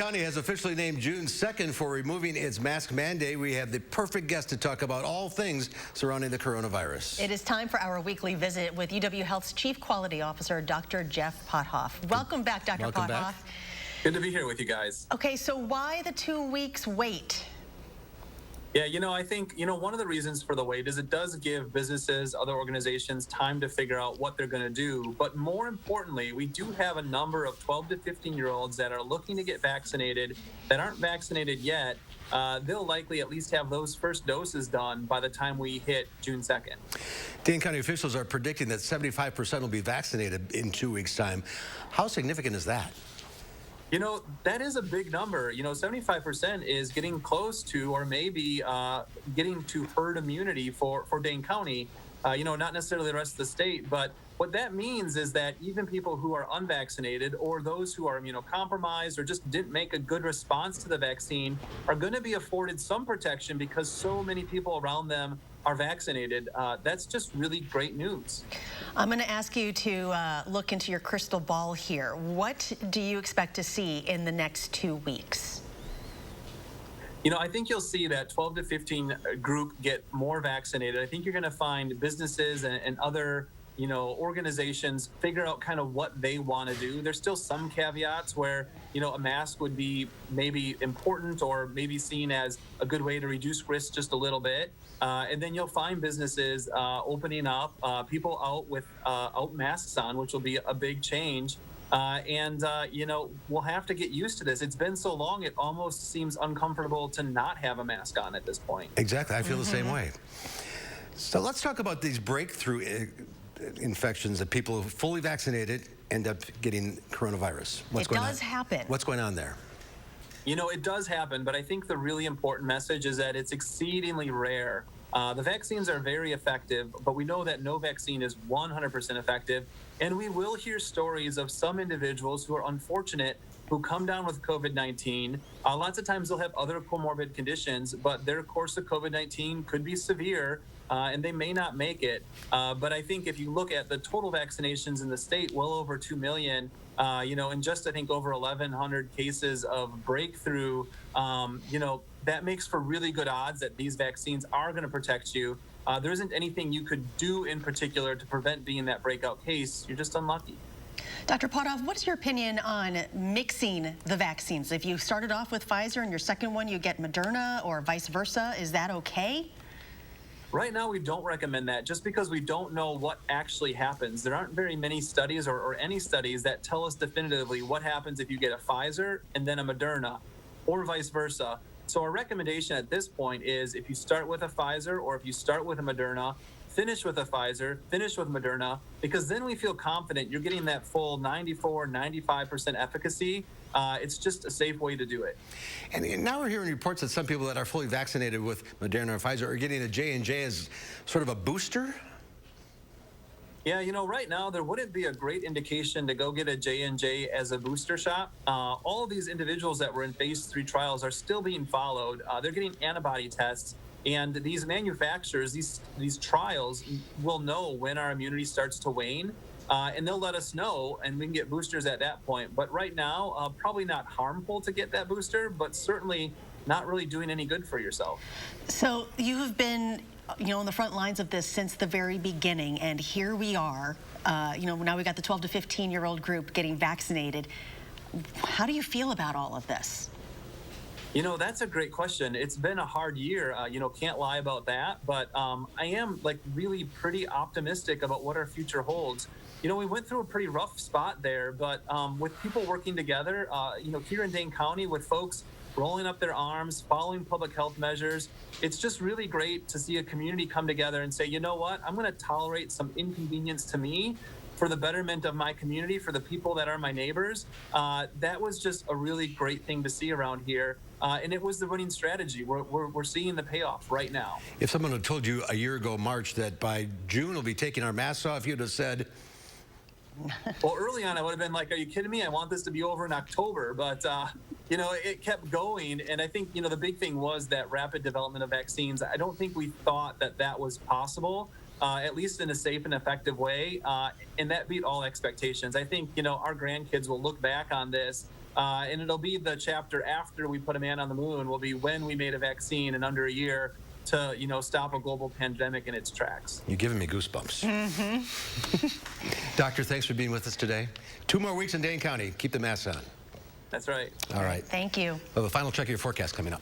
County has officially named June 2nd for removing its mask mandate. We have the perfect guest to talk about all things surrounding the coronavirus. It is time for our weekly visit with UW Health's Chief Quality Officer, Dr. Jeff Pothoff. Welcome back, Dr. Welcome Pothoff. Back. Good to be here with you guys. Okay, so why the 2 weeks wait? Yeah, I think, one of the reasons for the wait is it does give businesses, other organizations time to figure out what they're going to do. But more importantly, we do have a number of 12 to 15-year-olds that are looking to get vaccinated that aren't vaccinated yet. They'll likely at least have those first doses done by the time we hit June 2nd. Dane County officials are predicting that 75% will be vaccinated in 2 weeks' time. How significant is that? That is a big number. 75% is getting close to, or maybe getting to herd immunity for Dane County, not necessarily the rest of the state. But what that means is that even people who are unvaccinated or those who are immunocompromised or just didn't make a good response to the vaccine are going to be afforded some protection because so many people around them are vaccinated. That's just really great news. I'm going to ask you to look into your crystal ball here. What do you expect to see in the next 2 weeks? I think you'll see that 12 to 15 group get more vaccinated. I think you're going to find businesses and other organizations figure out kind of what they want to do. There's still some caveats where, a mask would be maybe important or maybe seen as a good way to reduce risk just a little bit. And then you'll find businesses opening up, people out with out masks on, which will be a big change. We'll have to get used to this. It's been so long, it almost seems uncomfortable to not have a mask on at this point. Exactly. I feel the same way. So let's talk about these breakthrough infections that people fully vaccinated end up getting coronavirus. What's going on? It does happen. What's going on there? It does happen, but I think the really important message is that it's exceedingly rare. The vaccines are very effective, but we know that no vaccine is 100% effective. And we will hear stories of some individuals who are unfortunate who come down with COVID-19. Lots of times they'll have other comorbid conditions, but their course of COVID-19 could be severe, and they may not make it. But I think if you look at the total vaccinations in the state, well over 2 million, and just I think over 1,100 cases of breakthrough, that makes for really good odds that these vaccines are going to protect you. There isn't anything you could do in particular to prevent being that breakout case. You're just unlucky. Dr. Pothoff, what's your opinion on mixing the vaccines? If you started off with Pfizer and your second one you get Moderna or vice versa, is that okay? Right now, we don't recommend that just because we don't know what actually happens. There aren't very many studies or any studies that tell us definitively what happens if you get a Pfizer and then a Moderna or vice versa. So our recommendation at this point is if you start with a Pfizer or if you start with a Moderna, finish with a Pfizer, finish with Moderna, because then we feel confident you're getting that full 94, 95% efficacy. It's just a safe way to do it. And now we're hearing reports that some people that are fully vaccinated with Moderna or Pfizer are getting a J&J as sort of a booster. Yeah, right now there wouldn't be a great indication to go get a J&J as a booster shot. All of these individuals that were in phase 3 trials are still being followed. They're getting antibody tests. And these manufacturers, these trials will know when our immunity starts to wane, and they'll let us know, and we can get boosters at that point. But right now, probably not harmful to get that booster, but certainly not really doing any good for yourself. So you have been, on the front lines of this since the very beginning, and here we are. Now we got the 12 to 15-year-old group getting vaccinated. How do you feel about all of this? That's a great question. It's been a hard year, can't lie about that. But I am really pretty optimistic about what our future holds. We went through a pretty rough spot there, but with people working together, here in Dane County with folks rolling up their arms, following public health measures, it's just really great to see a community come together and say, you know what, I'm going to tolerate some inconvenience to me for the betterment of my community, for the people that are my neighbors. That was just a really great thing to see around here. And it was the winning strategy. We're seeing the payoff right now. If someone had told you a year ago, March, that by June we'll be taking our masks off, you'd have said... Well, early on, I would have been like, are you kidding me? I want this to be over in October. But, it kept going. And I think, the big thing was that rapid development of vaccines. I don't think we thought that that was possible. At least in a safe and effective way, and that beat all expectations. I think, our grandkids will look back on this And it'll be the chapter after we put a man on the moon will be when we made a vaccine in under a year to, stop a global pandemic in its tracks. You're giving me goosebumps. Doctor, thanks for being with us today. 2 more weeks in Dane County. Keep the masks on. That's right. All right. Thank you. We'll have a final check of your forecast coming up.